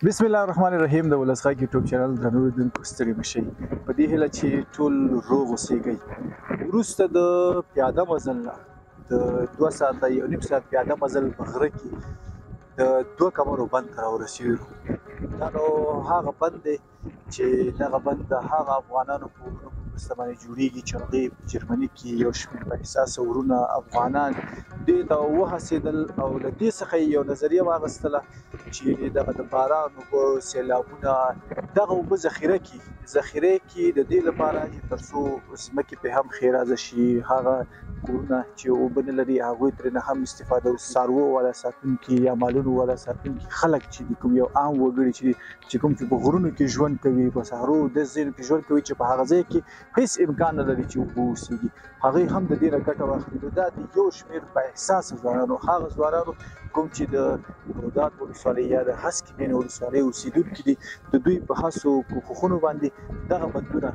بسم الله الرحمن الرحیم. د ولس غږ یوټیوب چینل درنو لیدونکو ستړي مه شئ. په دې هیله چې ټول روغ اوسیږئ. وروسته د پیاده مزل نه د 2 ساعته یو نیم ساعت پیاده مزل په غره کې د 2 کمرو بند ته راورسېدو. دا نو هغه بند دی چې دغه بند د هغه افغانانو په ورونو په مرسته باندې جوړېږي چې هغوی په جرمني کې یو شمېر بااحساسه ورونه افغانان دې ته وهڅېدل او له دې څخه یې یو نظریه واخیستله چې دغه د باران اوبه، سیلابونه دغه اوبه ذخیره کړي د دې لپاره چې تر څو ځمکې پرې هم ښېرازه شي، هغه کورونه چې اوبه نه لري هغوی ترېنه هم استفاده وکړي. څاروو والا ساتونکي یا مالونو والا ساتونکي خلک چې دي، کوم یو عام وګړي چې کوم چې په غرونو کې ژوند کوي، په صحرو داسې ځایونو کې ژوند کوي چې په هغه ځای کې هېڅ امکان نه لري چې اوبه اوسېږي، هغوی هم د دې نه ګټه واخلي. نو دا د یو شمېر بااحساسه ځوانانو، هغه ځوانانو کوم چې د رودات ولسوالۍ یا د هسکې مینې ولسوالۍ اوسېدونکي دي، د دوی په هڅو کوښښونو باندې دغه بندونه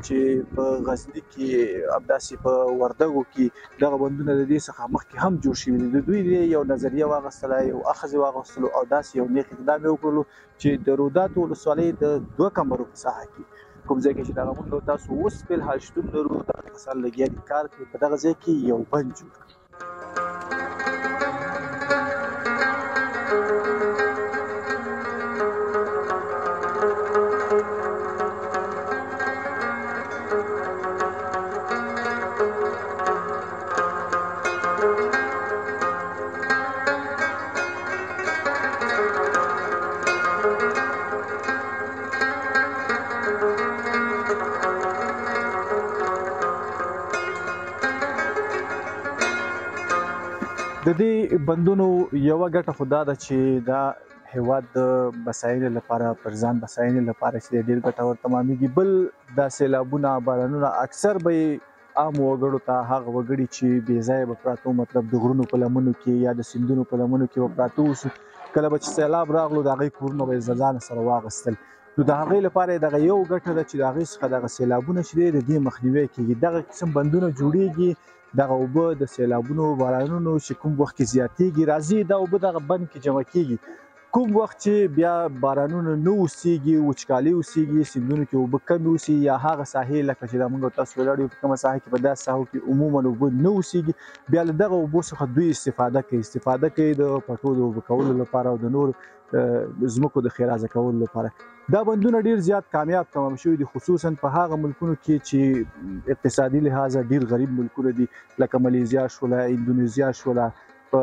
چې په غزني کې همداسې په وردګو کې دغه بندونه د دې څخه مخکې هم جوړ شوي دي. د دوی یو نظریه واخیستله، یو اخذ یې واخیستلو او داسې یو نیک اقدام یې وکړلو چې د رودات ولسوالۍ د 2 کمرو په ساحه کې کوم ځای کې چې دغه موږ تاسو اوس فلحال شتون لرو، دغه کسان لګیا دي کار کوي، په دغه ځای کې یو بند جوړ کړي. د دې بندونو یوه ګټه خو دا ده چې دا هیواد د بساینې لپاره، پر ځان بساینې لپاره چې ډېر ګټور تمامېږي. بل دا سیلابونه، بارانونه اکثر به یې عامو وګړو ته، هغه وګړي چې بې ځایه به پراته، مطلب د غرونو په لمنو کې یا د سیندونو په لمنو کې به پراته اوسو، کله به چې سیلاب راغلو د هغوی کورونه به یې له ځانه سره واخیستل. نو د هغوی لپاره یې دغه یو ګټه ده چې د هغوی څخه دغه سیلابونه چې دی د دې مخنیوی کېږي. دغه قسم بندونه جوړېږي، دغه اوبه د سیلابونو، بارانونو چې کوم وخت کې زیاتېږي راځي، دا اوبه دغه بند کې جمع کېږي. کوم وخت چې بیا بارانونه نه اوسېږي، وچکالي اوسېږي، سیندونو کې اوبه کمې اوسي، یا هغه ساحې لکه چې دا موږ او تاسو ولاړ یو په کومه ساحه کې، په داسې ساحو کې عموما اوبه نه اوسېږي، بیا له دغه اوبو څخه دوی استفاده کوي د پټو د اوبه کولو لپاره او د نور ځمکو د ښېرازه کولو لپاره. دا بندونه ډېر زیات کامیاب تمام شوي دي، خصوصا په هغه ملکونو کې چې اقتصادي لحاظه ډېر غریب ملکونه دي، لکه ملیزیا شوله، اندونیزیا شوله، په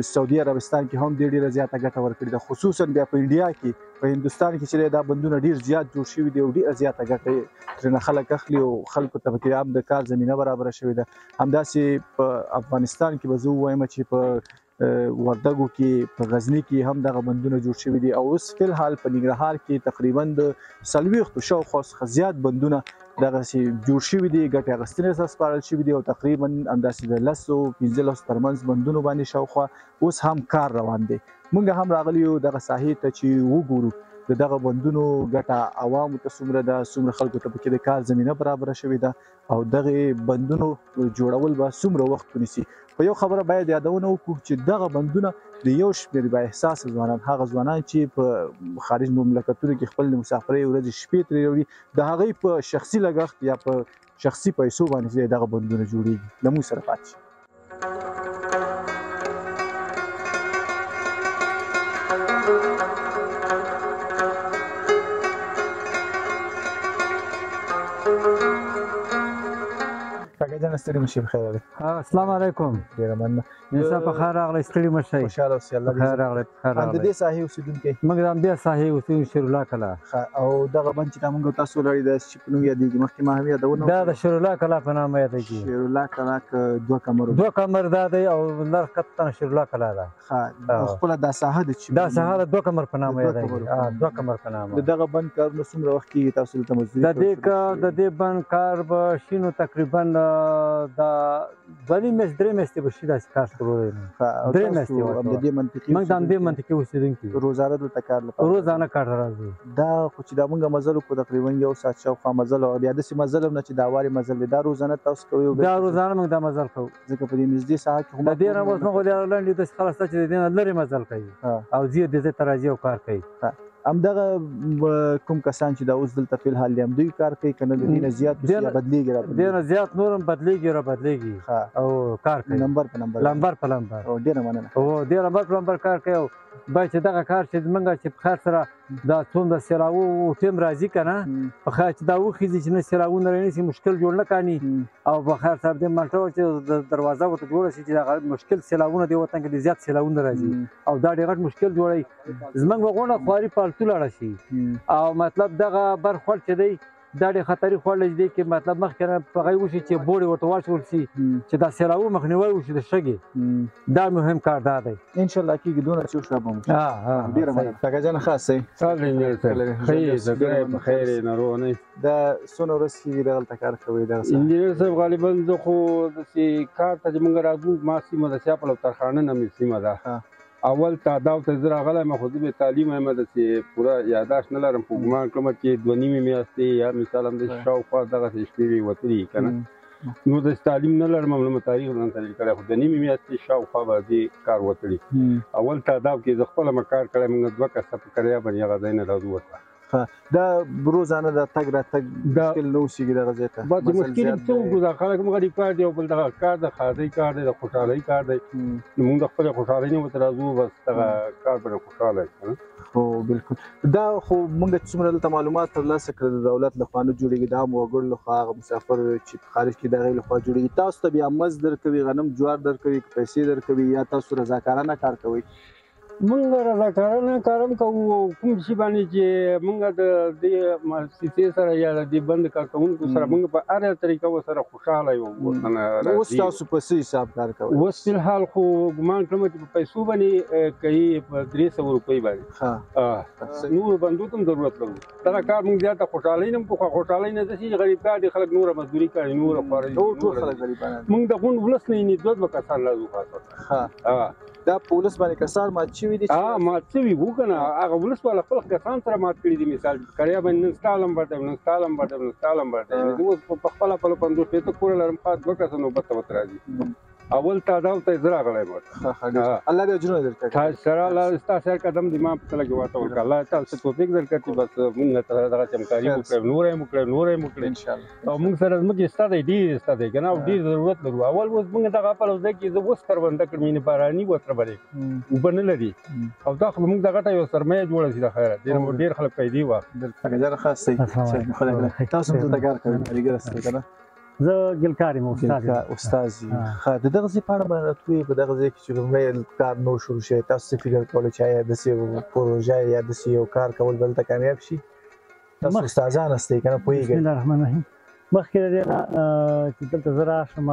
سعودي عربستان کې هم ډېره زیاته ګټه ورکړې ده. خصوصا بیا په انډیا کې، په هندوستان کې چې دا بندونه ډېر زیات جوړ شوي دي او ډېره زیاته ګټه ترېنه خلک اخلي او خلکو ته پکې هم د کار زمینه برابره شوې ده. همداسې په افغانستان کې به زه ووایم چې په وردګو کې، په غزني کې هم دغه بندونه جوړ شوي دي، او اوس فلحال په ننګرهار کې تقریبا د 40 شاوخوا څخه زیات بندونه دغسې جوړ شوي دي، ګټې اخیستنې ته سپارل شوي دي، او تقریبا همداسې د 10-15 ترمنځ بندونو باندې شاوخوا اوس هم کار روان دی. موږ هم راغلي یو دغه ساحې ته چې وګورو د دغه بندونو ګټه عوامو ته څومره ده، څومره خلکو ته پکې د کار زمینه برابره شوې ده، او دغې بندونو جوړول به څومره وخت ونیسي. په یو خبره باید یادونه وکړو چې دغه بندونه د یو شمېر بااحساسه ځوانان، هغه ځوانان چې په خارج مملکتونو کې خپل د مسافرۍ ورځې شپې ترې راوړي، د هغوی په شخصي لګښت یا په شخصي پیسو باندې دغه بندونه جوړېږي. له موږ سره پاتې شئ. کاکا جان ستړي مه شئ، بخیر راغلئ. السلام علیکم. ډېره مننه. انسان په خیر راغلی، ستړي مه شئ. خوشحاله اوسئ. الله دې خیر راغلی، خیر د راغلی. دې ساحې اوسېدونکی؟ موږ د همدې ساحې اوسېدونکي، شیرالله کلا. او دغه بند چې دا موږ او تاسو ولاړ یو، دا چې په نوم یادېږي، مخکې ما هم یادونه دا د شیرالله کلا په نامه یادېږي. شیرالله کلا که 2 کمرو؟ 2 کمر دا دی او لر ښکته شیرالله کلا ده. ښه، خپله دا ساحه ده چې دا ساحه د 2 کمر په نامه یادېږي. 2 کمر په نامه. د دغه بند کارونه څومره وخت کېږي تاسو دلته مزدوري د دې بند کار به شي نو تقریبا دا 2 میاشتې 3 میاشتې به شي داسې کار شروع دی. 3 میاشتې موږ د همدې منطقې اوسېدونکي یو. روزانه دلته کار لپاره روزانه کار ته راځو. دا خو چې دا موږ مزل وکړو تقریبا 1 ساعت شاوخوا مزل، او بیا داسې مزل هم نه چې دا وارې مزل دی، دا روزانه تاسو کوئ؟ دا روزانه موږ دا مزل کوو، ځکه په دې نږدې ساحه کې د دې نه اوس موږ لنډ یو داسې خلک شته چې د دې نه لرې مزل کوي او ځي د دې ته راځي او کار کوي. همدغه کوم کسان چې دا اوس دلته فی الحال دي همدوی کار کوي که نه د دې نه زیات یا بدلېږي را دې نه زیات نور هم بدلېږي او کار کوي لمبر په لمبر او ډېره مننه ډېر لمبر په لمبر کار کوي او باید چې دغه کار چې زمونږ چې په خیر سره دا څومره سیلاو ټیم راځي که نه په خیر چې دا وخېږي چې نه سیلاوونه رانیسي مشکل جوړ نه کړي او په خیر سره دې مالټه چې دروازه ورته جوړه شي چې دغه مشکل سیلاوونه دې وطن کې زیات سیلاوونه راځي او دا ډېر غټ مشکل جوړوي زمونږ غوڼه خواري پالتو لاړه شي او مطلب دغه برخوړ چې دی دا ډېر خطري خوړ دی کې مطلب مخکې نه په هغې وشي چې بوړې ورته واچول شي چې دا سیلاو مخنیوی وشي د شګې دا مهم کار دا دی انشاءالله کېږي دونه چې وشو به وشي ډېره مننه کاکا جان ښه هستئ خیر ناروغ نه دا څونه ورځ کېږي دغلته کار کوئ انجینر صاحب غالبا زه خو داسې کار ته چې موږ راځو ما سیمه د سیاپل او ترخانه نه مې سیمه ده اول تعداد ته زه راغلی یم خو زه بې تعلیمه یم داسې پوره یاداشت نه لرم خو ګمان کوم چې 2 نیمې میاشتې یا مثال همداسې شاوخوا دغسې شپې مې وتلي که نه نو داسې تعلیم نه لرم هم نه تاریخ ځان تحلیل کړی خو 2 نیمې میاشتې شاوخوا به دې کار وتلي اول تعداد کې زه خپله مې کار کړی موږ 2 کسه په کریا باندې هغه ځای نه راځو ورته دا روزانه د تګ راتګ مشکل نه اوسېږي دغه ځای ته بس مشکل یې څه وکړو دا خلک هم غریب کار دی او بل دغه کار د ښادۍ کار دی د خوشحالۍ کار دی نو موږ د خپلې خوشحالۍ نه ورته راځو بس دغه کار باندې خوشحاله یو هو بالکل دا خو موږ چې څومره دلته معلومات ترلاسه کړل د دولت لخوا نه جوړېږي دا هم وګړو لخوا هغه مسافر چې په خارج کې د هغې لخوا جوړېږي تاسو ته بیا مزد درکوي غنم جوار درکوي پیسې درکوي یا تاسو رضاکارانه کار کوئ موږ رضاکارانه کار هم کوو کوم شي باندې چې موږ د دې مؤسسې سره یا د دې بند کارکوونکو سره موږ په هره طریقه ورسره خوشحاله یو اوس تاسو په څه حساب کار کوئ اوس فی الحال خو ګمان کوم چې په پیسو باندې کوي په 300 روپۍ باندې نور بندو ته هم ضرورت لرو دغه کار موږ زیاته خوشحالۍ نه کوو خوشحالۍ نه داسې غریب کار دي خلک نوره مزدوري کوي نوره خوارۍ ټول خلک غریبان موږ د غونډ ولس نه یې 2 کسان راځو خاصه دا په ولس باندې کسان مات شوي دي مات شوي وو که نه هغه ولس والا خپل کسان سره مات کړي دي مثال کریا باندې نن ستا لمبر دی نن ستا لمبر دی نن ستا لمبر دی زه اوس په خپله 50 کوره لرم خاص 2 کسه نوبت ته ورته راځي اول تعداد ته زه راغلی یم الله دې اجرونه درکړي سره الله ستا سر قدم دې ما په کله کې واته ورکړه الله تعالی څه توفیق درکړي بس موږ ته دغه چمکاري وکړو نور یې وکړو انشاءالله او موږ سره زموږ ستا دی ډېر ستا دی که نه او ډېر ضرورت لرو اول اوس موږ دغه په ځای کې زه اوس کرونده کړم یعنې باراني ورته باندې اوبه نه لري او دا خو موږ دغه ته یو سرمایه جوړه شي د خیره ډېر خلک پیدا واخلي خاص تاسو دلته کار کوئ کارګر یاست که نه زه ګلکار یم استاد ښه د دغه ځای په اړه به راته په دغه ځای کې چې لومړی کار نو شروع شوی تاسو څه فکر کولی چې آیا داسې پروژه یا داسې یو کار کول به دلته کامیاب شي تاسو استادان هستئ که نه پوهېږئ بسم الله الرحمن الرحیم مخکې د دې نه چې دلته زه راشم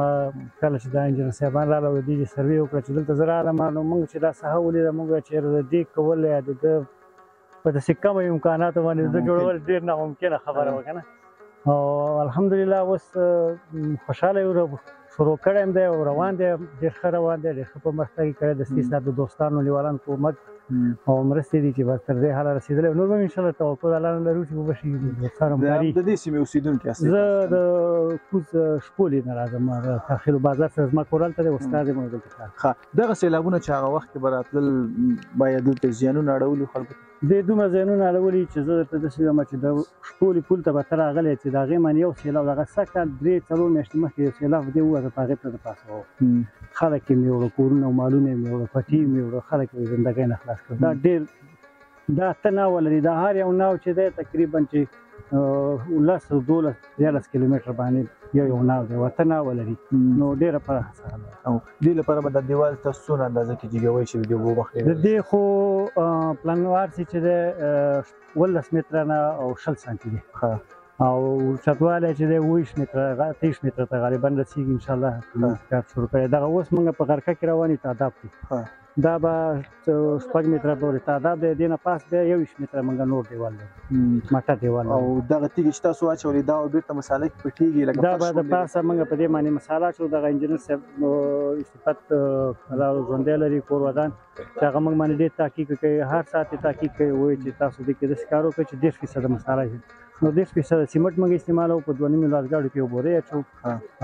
کله چې دا انجینر صاحبان راغله د دې سروې وکړه چې دلته زه راغلم نو موږ چې دا ساحه ولیده موږ چېرې د دې کول یا د ده په داسې کمو امکاناتو باندې د جوړول ډېر ناممکنه خبره وه که نه او الحمدلله اوس خوشحاله یو شروع کړی یم دی او روان دی ډېر ښه روان دی ډېر ښه پرمختګ یې کړی د صاحب د دوستانو لیوالانو کومک او مرستې دي چې بس تر دې حاله رسېدلی نور به هم انشاءالله توقع د الله نه لرو چې به وشي دوستان همکاري د دې سیمې اوسېدونکي یاست زه د کوز شپولې نه راځم تاخیر بازار سره زما کور هلته دی استاد یم دلته کار ښه دغه سیلابونه چې هغه وخت کې به راتلل باید دلته زیانونه اړولي خلکو دې دومره زیانونه اړولي چې زه درته داسې وایم چې د شپولې پول ته به ته راغلی چې د هغې باندې یو سیلاب دغه سږ کال 3-4 میاشتې مخکې یو سیلاب دې ووته په هغې ته د پاسه وو خلک یې مې وړه کورونه او مالونه یې مې وړه پټي یې مې وړه خلک یې زندګۍ نه خلاص کړل دا ډېر دا 8 ناوه لري دا هر یو ناو چې دی تقریبا چې 10-12 کیلومتر باندې یو ناو دی 8 ناوه لري نو ډېره پراخه ساحه ده او دې لپاره به د دیوال تاسو څونه اندازه کې جګوئ چې د اوبو مخنیوی د دې خو پلانوار چې دی 18 متره نه او 20 سانتي دی او چتوالی چې دی 20 متره 23 متره ته غالبا رسېږي انشاءالله کار شروع کړی دغه اوس موږ په غرقه کې روان یو تعداد دی دا به 6 متره پورې تعداد دی دې نه پاس بیا 21 متره موږ نور دیوال دی ماټه دیوال او دغه تیږې چې تاسو واچولې دا به بېرته مساله کې پټېږي لکه دا به د پاسه موږ په دې باندې مساله اچوو دغه انجینر صاحب صفت ژوندی لري کور ودان چې هغه موږ باندې ډېر تحقیق کوي هر ساعت یې تحقیق کوي وایي چې تاسو دې کې داسې کار وکړئ چې 10% مساله شي نو 10% سیمنټ موږ استعمالوو په 2.5 لاس ګاډو کې یو بورې اچوو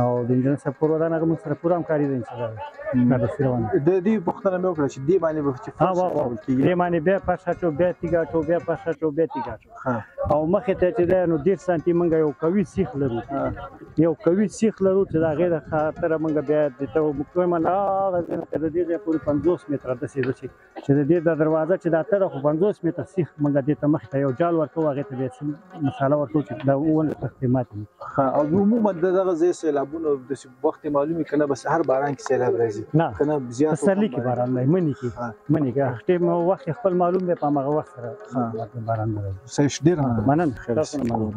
او د انجینر صاحب کور ودان هغه موږ سره پوره همکاري ده انشاءالله داسې روان د دې پوښتنه مې وکړه چې دې باندې به چې فرض راوړل کېږي دې باندې بیا پس اچو بیا تیږه اچو بیا پس اچو بیا تیږه اچو او مخې ته چې دی نو 1.5 سانتي موږ یو قوي سیخ لرو یو قوي سیخ لرو چې د هغې د خاطره موږ بیا دته کومه هغه ځای نه تر دې ځایه پورې 50 متره داسې ده چې د دې د دروازه چې دا تره خو 50 متره سیخ موږ دې ته مخې ته یو جال ورکوو هغې ته بیا مساله ورکوو چې دا ونه تختې ماتې وي او عموما دغه ځای سیلابونه داسې وخت معلومې که نه بس هر باران کې سیلاب راځي نه که نه زیات پسرلي کې باران دی مني کې ټیم وخت خپل معلوم دی په هماغه وخت سره باران نه راځي صحیح ډېر مننه تاسو نه معلوم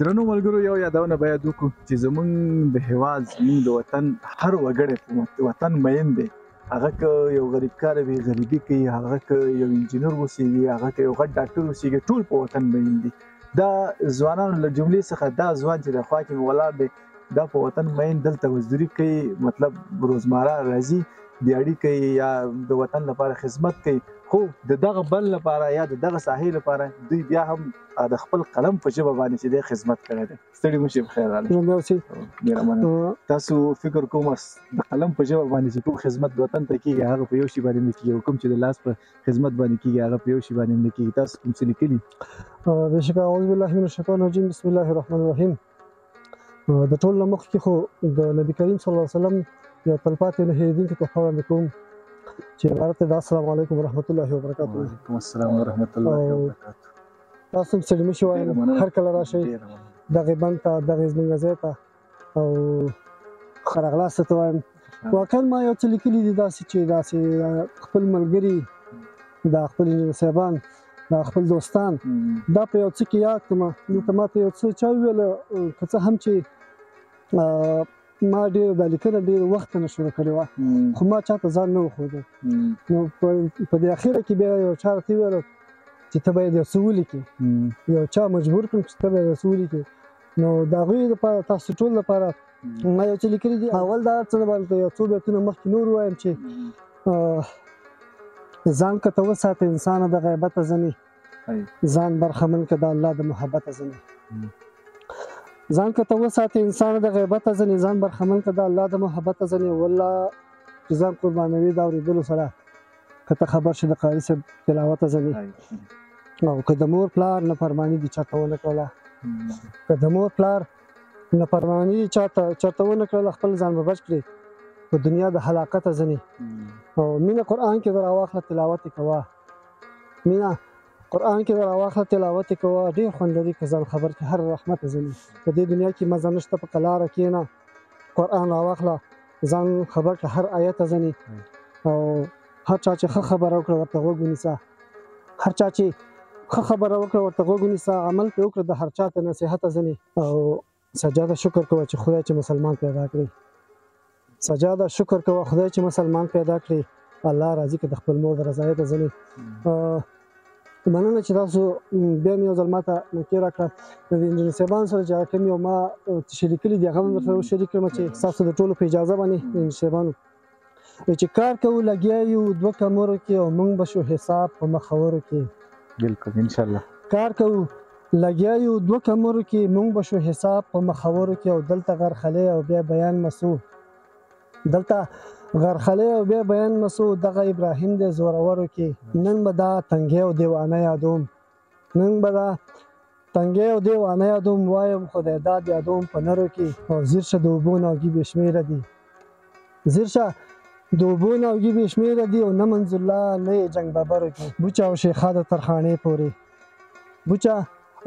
درنو ملګرو یو یادونه باید وکړو چې زمونږ د هېواد زمونږ د وطن هر وګړی په وطن مین دی هغه که یو غریب کار وي غریبي کوي هغه که یو انجینر اوسېږي هغه که یو غټ ډاکټر اوسېږي ټول په وطن مین دي دا ځوانانو له جملې څخه دا ځوان چې د خوا کې مې ولاړ دی دا په وطن مین دلته مزدوري کوي مطلب روزمره راځي دیاړي کوي یا د وطن لپاره خدمت کوي خو د دغه بل لپاره یا د دغه ساحې لپاره دوی بیا هم د خپل قلم په ژبه باندې چې دی خدمت کړی دی ستړي مو شي بخیر راغلی تاسو فکر کوم د قلم په ژبه باندې چې کوم خدمت وطن ته کېږي هغه په یو شي باندې نه کېږي کوم چې د لاس په خدمت باندې کېږي هغه په یو شي باندې نه کېږي تاسو کوم څه لیکلي بېشکه اعوذ بالله من الشیطان الرجیم بسم الله الرحمن الرحیم د ټول نه مخکې خو د نبي کریم صلی الله علیه وسلم یو تلپاتې نه هېرېدونکې تحفه وړاندې کوم چې عبارت دی د السلام علیکم ورحمت الله وبرکاته وعلیکم السلام ورحمت الله وبرکاته تاسو هم ستړي مه شئ وایم هر کله راشئ دغې بند ته دغې زموږ ځای ته او ښه راغلاست ته وایم واقعا ما یو څه لیکلي دي داسې چې داسې خپل ملګري دا خپل انجینر صاحبان دا خپل دوستان دا په یو څه کې یاد کړم دلته ماته یو څه چا وویل که څه هم چې ما ډېر دا لیکنه ډېر وخته نه شروع کړې وه خو ما چاته ځان نه وښوده نو په دې اخره کې بیا یو چا راته وویل چې ته باید یو څه ولیکې یو چا مجبور کړم چې ته باید یو څه ولیکې نو د هغوی لپاره تاسو ټول لپاره ما یو څه لیکلي دي اول دا څه نه باندې یو څو بیتونه مخکې نور ووایم چې ځان که ته وساتې انسانه د غیبته ځنې ځان برخمن که د الله د محبته ځنې ځان که ته وساتې انسان د غیبته ځنې ځان برخمن که د الله د محبته ځنې والله چې ځان قربانوي د اورېدلو سره که ته خبر شې د قاري صاحب تلاوته ځنې او که د مور پلار نافرماني دې چاته ونه کړله که د مور پلار نافرماني دې چاته ونه کړله خپل ځان به بچ کړې په دنیا د هلاکته ځنې او مینه قرآن کې در راواخله تلاوت یې کوه مینه قرآن کې در راواخله تلاوت یې کوه ډېر خوند لري که ځان خبر کې هر رحمته ځنې په دې دنیا کې مزه نشته په قلاره کښېنه قرآن راواخله ځان خبر کې هر آیته ځنې او هر چا چې ښه خبره وکړه ورته غوږ ونیسه هر چا چې ښه خبره وکړه ورته غوږ ونیسه عمل پرې وکړه د هر چا ته نصیحته ځنې او سجاده شکر کوه چې خدای چې مسلمان پیدا کړي سجاده شکر کوه خدای چې مسلمان پیدا کړي الله راضي که د خپل مور د رضایته ځنې مننه چې تاسو بیا مې یو ځل ماته موقع راکړه د انجینر صاحبانو سره چې هغه کوم یو ما چې لیکلي دي هغه هم درسره وشریک کړم چې ستاسو د ټولو په اجازه باندې د انجینر صاحبانو چې کار کوو لګیا یو 2 کمرو کې او موږ به شو حساب په مخورو کې بالکل انشاءالله کار کوو لګیا یو 2 کمرو کې موږ به شو حساب په مخورو کې او دلته غرخلې او بیا بیان مسو دلته غرخلې او بیا بیان مسو دغه ابراهیم د زورورو کې نن به دا تنګې او دیوانه یادوم نن به دا تنګې او دیوانه یادوم وایم خدای داد یادوم په نرو کې او زیر شه د اوبو ناوګي بې شمېره دي زیر شه د اوبو ناوګي بې شمېره دي او نه منظورالله نه یې جنګ ببرو کې بوچه او شیخا د ترخانې پورې بوچه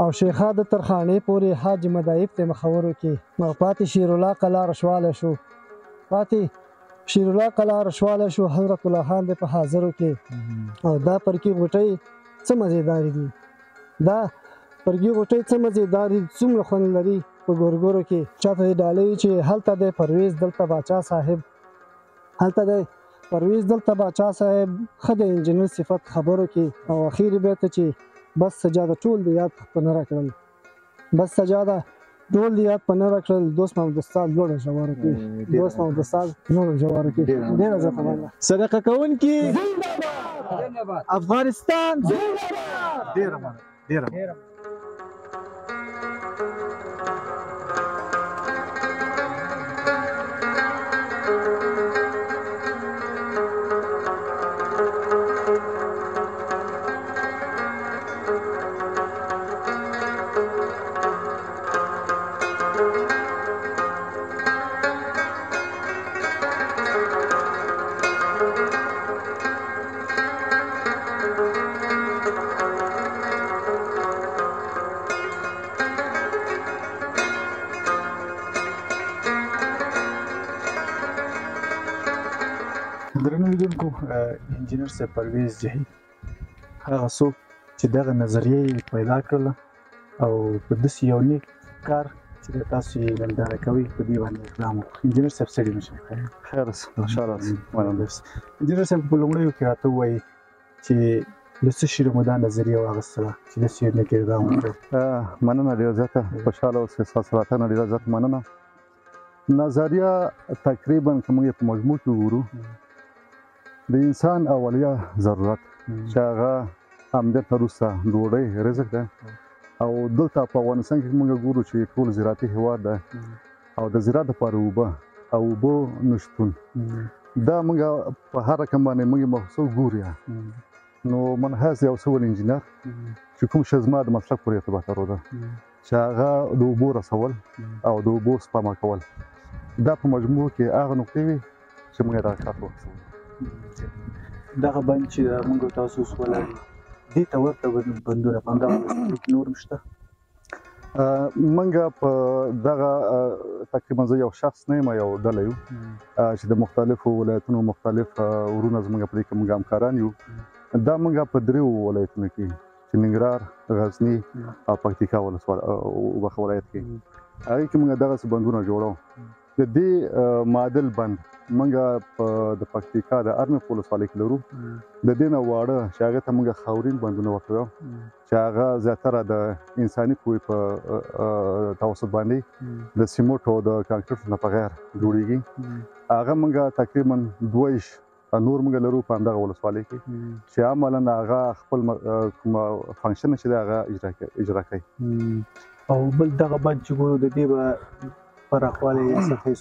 او شیخا د ترخانې پورې حاج مدایب ته مخورو کې او پاتې شیرالله قلا رشواله شو پاتې شیرالله قلا رشواله شو حضرت الله خان د په حاضرو کې او دا پرکی غوټۍ څه مزیداري دي دا پرکی غوټۍ څه مزیداري څومره خوند لري په ګورګورو کې چاته ډالۍ چې هلته د پرویز دلته باچا صاحب هلته د پرویز دلته باچا صاحب ښه د انجینر صفت خبرو کې او اخیر بیا ته چې بس سجاده ټول د یاد په نه راکړل بس سجاده ټول د یاد په نه راکړل دوست محمد استاد لوړه ژوره کې دوست محمد استاد لوړه ژوره کې ډېره زیاته مننه صدقه کوونکي زنده‌باد افغانستان زنده‌باد ډېره مننه درنو لیدونکو انجینر صاحب پرویز جهید هغه څوک چې دغه نظریه یې پیدا کړله او په داسې یو نیک کار چې تاسو یې ننداره کوئ په دې باندې اقدام وکړو انجینر صاحب ستړي مه شئ خیر اوسه خوشحاله اوسئ مننه انجینر صاحب په لومړیو کې راته ووایي چې له څه شي مو دا نظریه واخیستله چې داسې یو نیک اقدام وکړئ مننه ډېره زیاته خوشحاله اوسئ ستاسو راتګ نه ډېره زیاته مننه نظریه تقریبا که موږ یې په مجموع کې وګورو د انسان اولیه ضرورت چې هغه همدلته وروسته ډوډۍ رزق ده او دلته په افغانستان کې موږ ګورو چې ټول زراعتي هېواد ده او د زراعت لپاره اوبه او اوبو نشتون دا موږ په هر رقم باندې موږ محصول ګورو نو من هڅه یو څه انجینر چې کوم شی زما د مسلک پورې ارتباط لري چې هغه د اوبو رسول او د اوبو سپما کول دا په مجموع کې هغه نقطې وي چې موږ دا کار وکړو دغه بند چې موږ تاسو اوس ولاړ دې ته ورته بندونه په همدغه نور هم شته موږ په دغه تقریبا زه یو شخص نه یم یو ډله یو چې د مختلفو ولایتونو مختلف ورونه زموږ په دې کې موږ همکاران یو دا موږ په دریو ولایتونو کې چې ننګرهار غزني او پکتیکا ولایت کې هغې کې موږ دغسې بندونه جوړو د دې معادل بند موږ د پکتیکا د ارمي په ولسوالۍ کې لرو د دې نه واړه چې هغې ته موږ خاورین بندونه ورته وایو چې هغه زیاتره د انساني پوهې په توسط باندې د سیمنټو او د کانکریټو نه بغیر جوړیږي هغه موږ تقریبا 22 نور موږ لرو په همدغه ولسوالۍ کې چې عملاً هغه خپل کوم فنکشن چې دی هغه اجرا کوي او بل دغه بند چې ګورو د دې به پراخوالی یا سطحې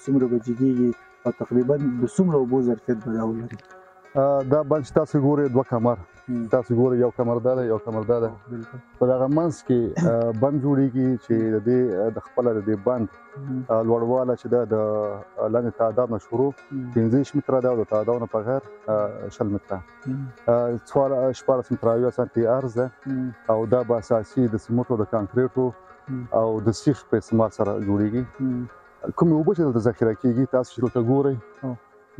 څومره به جګېږي او تقریبا د څومره اوبو ظرفیت به دا ولري دا بند چې تاسو ګورئ 2 کمر تاسو ګورئ یو کمر دا ده یو کمر دا ده په دغه منځ کې بند جوړیږي چې د دې د خپله د دې بند لوړوالی چې ده د لاندې تعداد نه شروع 15 متره ده او د تعداد نه بغیر 20 متره 14 متره 8 سانتي عرض ده او دا به اساسي د سیمنټو د کانکریټو او د سیخ په استعمال سره جوړیږي کومې اوبه چې دلته ذخیره کیږي تاسو چې دلته ګورئ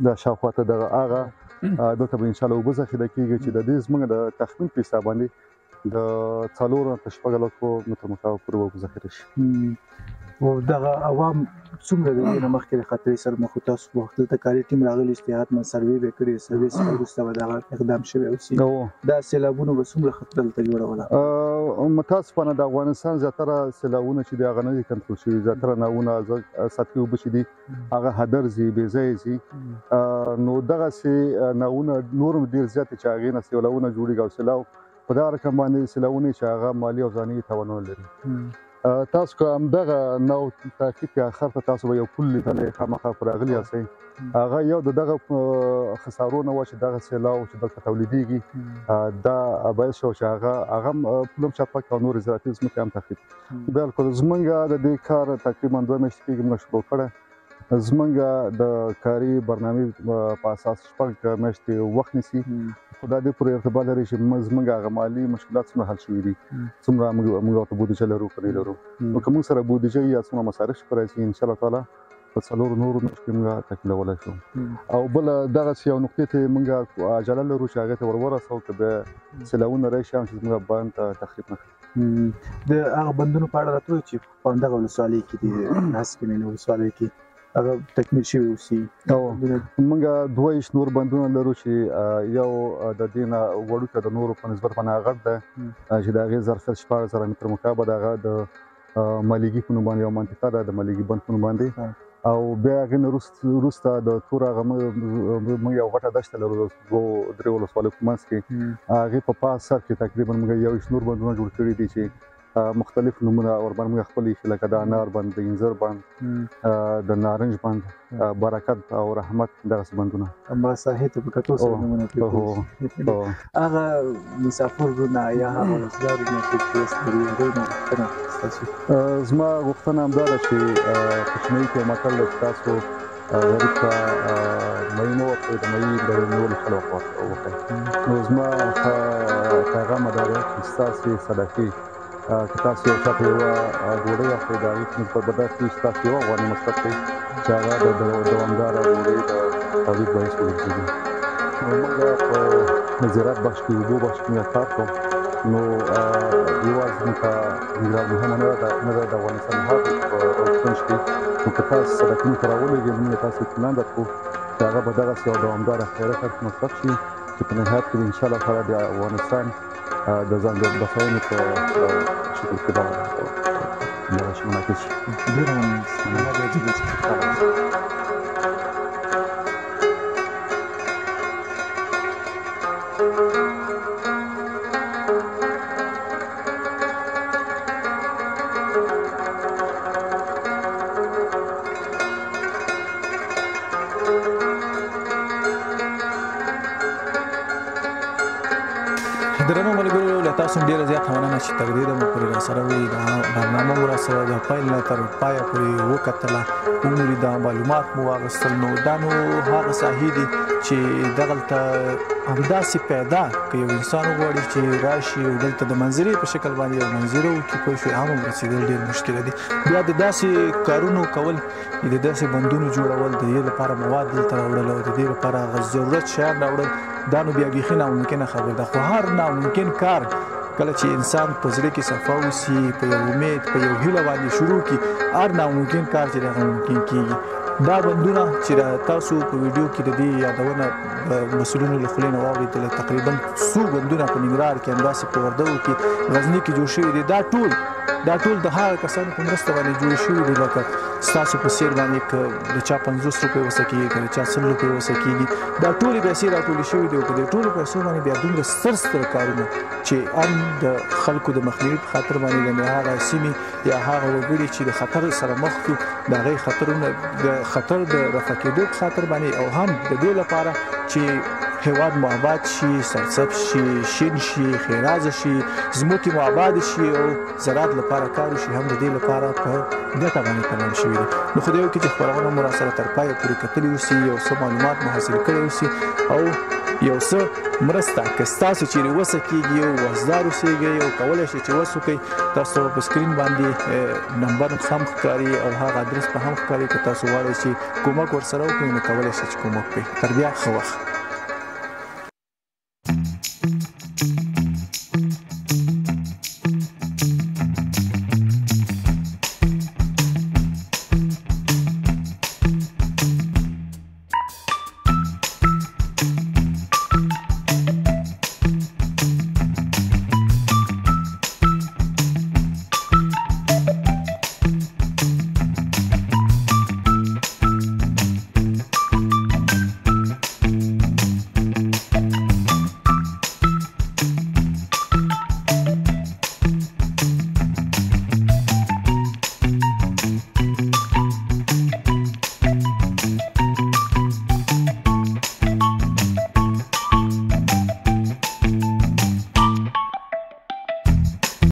دا شاوخوا ته دغه هغه دلته به انشاءالله اوبه ذخیره کیږي چې د دې زموږ د تخمین په حساب باندې د 4 نه تر 6 لکو متر مکعب پورې اوبه ذخیره شي او دغه عوام څومره د دې نه مخکې د خطرې سره مخ وو تاسو وخت دلته کاري ټیم راغلی استحاط من سروې به کړی سروې څخه وروسته به دغه اقدام شوی اوسي دا سیلابونو به څومره خطر دلته جوړوله متاسفانه د افغانستان زیاتره سیلابونه چې دي هغه نه دي کنټرول شوي زیاتره ناونه سطحي اوبه چې دي هغه هدر ځي بې ځایه ځي نو دغسې ناونه نور هم ډېر زیات چې هغې نه سیلابونه جوړېږي او سیلاب په دغه رقم باندې سیلابونه چې هغه مالي او ځاني تاوانونه لري تاسو که همدغه نو تحقیق کې اخر ته تاسو به یو پل لیدلی خامخا پر راغلي یاستئ هغه یو د دغه خسارونه وه چې دغه سیلاب چې دلته تولیدېږي دا باعث شو چې هغه هم پل هم چپه کړي او نورې زراعتي ځمکې هم تخریب بلکل زموږ د دې کار تقریبا 2 میاشتې کېږي موږ شروع کړی زموږ د کاري برنامې په اساس 6 میاشتې وخت نیسي خو دا دې پورې ارتباط لري چې زموږ هغه مالي مشکلات څومره حل شوي دي څومره موږ ورته بودیجه لرو که نه لرو نو که موږ سره بودیجه یا څومره مصارف چې په راشي انشاءالله تعالی په 4 نورو میاشتو کې موږ تکمیلولی شو او بله دغسې یو نقطې ته موږ عجله لرو چې هغې ته ورسوو که بیا سیلابونه راشي هم چې زموږ بند تخریب نه کړي د هغه بندونو په اړه راته ووایي چې په همدغه ولسوالۍ کې دي هسکې مینې ولسوالۍ کې هغه تکمیل شوي اوسي. موږ 22 نور بندونه لرو چې یو د دې نه وړوکی د نورو په نسبت باندې غټ ده چې د هغې ظرفیت 14,000 متره مکعبه ده. هغه د ملیږي په نوم باندې یوه منطقه ده، د ملیږي بند په نوم باندې. او بیا هغې نه وروسته د تور هغه موږ یو غټه دښته لرو د 2-3 ولسوالیو په منځ کې. هغې په پاس سر کې تقریبا موږ 21 نور بندونه جوړ کړي دي چې مختلف نومونه ورباندې موږ خپل ایښي، لکه د انار بند، د انځر بند، د نارنج بند، برکت او رحمت، دغسې بندونه. هماغه ساحې ته په کتو سره نومونه پرېښودل. هغه مسافر وروڼه یا هغه ولسدار وروڼه چې دوست لري، هغوی نه غوښتنه ستاسو؟ زما غوښتنه همدا ده چې کوچنۍ کې متل دی چې تاسو غریب ته مۍ مه ورکوئ، د مۍ د نیولو خل وکړئ. نو زما پیغام دا دی چې ستاسې صدقې که تاسو یو چاته یوه ډوډۍ اخلئ، د هغې په نسبت به داسې وي چې تاسو یوه افغانۍ مصرف کړئ چې هغه د دوامداره ډوډۍ د تولید باعث وګرځېږي. نو موږ په زراعت بخش کې، اوبو بخش کې موږ کار کوو. نو یوازې موږ ته ننګرهار مهمه نه ده، د افغانستان هر کونج کې. نو که تاسو صدقې موږ ته راولېږئ، موږ تاسو اطمینان درکړو چې هغه به دغسې یو دوامداره خیرات مصرف شي چې په نهایت کې به انشاءالله تعالی د افغانستان د ځان د بساینې په شکل کې دغه شي منعکس شي. ډېره مننه. درنو ملګرو، له تاسو ډېره زیاته مننه چې تر ډېره مو پورې راسره وئ. دا برنامه مو راسره د پیل نه تر پایه پورې وکتله، ومولیده، معلومات مو واخیستل. نو دا نو هغه ساحې دي چې دغلته همداسې پیدا که یو انسان وغواړي چې راشي او دلته د منظرې په شکل باندې یو منظره وکړي، پوه شوې، هم رسېدل ډېر مشکله دي. بیا د داسې کارونو کول، د داسې بندونو جوړول، د دې لپاره مواد دلته راوړل او د دې لپاره هغه ضرورت شیان راوړل، دا نو بیا بیخي ناممکنه خبره ده. خو هر ناممکن کار کله چې انسان په زړه کې صفا اوسي، په یو امید، په یو هیله باندې شروع کړي، هر ناممکن کار چې دغه ممکن کېږي. دا بندونه چې تاسو په ویډیو کې د دې یادونه د مسؤلینو له خولې نه واورېدله، تقریبا څو بندونه په ننګرهار کې، همداسې په وردګو کې، غزني کې جوړ شوي دي. دا ټول د هغه کسانو په مرسته باندې جوړ شوي دي، لکه ستاسو په څېر باندې که د چا 50 روپۍ وسه کېږي، که د چا 100 روپۍ وسه کېږي، دا ټولې پیسې راټولې شوي دي. او په دې ټولو پیسو باندې بیا دومره ستر کارونه چې هم د خلکو د مخنیوي په خاطر باندې، یعنې هغه سیمې یا هغه وګړي چې د خطر سره مخ دي، د هغې خطرونه د خطر د رفع کېدو په خاطر باندې، او هم د دې لپاره چې هیواد مو آباد شي، سرسبز شي، شین شي، ښېرازه شي، ځمکې مو آباد شي او زراعت لپاره کار وشي، هم د دې لپاره په ګټه باندې تمام شوي دي. نو خدای وکړي چې خپرونه مو راسره تر پایه پورې کتلي اوسي، یو څه معلومات مو حاصل کړی اوسي، او یو څه مرسته که ستاسو چیرې وسه کېږي او وسدار اوسېږئ او کولی شئ چې وس وکړئ، تاسو په سکرین باندې نمبر هم ښکاري او هغه ادرس په هم ښکاري. که تاسو غواړئ چې کومک ورسره وکړئ، نو کولی شئ چې کومک وکړئ. تر بیا ښه وخت.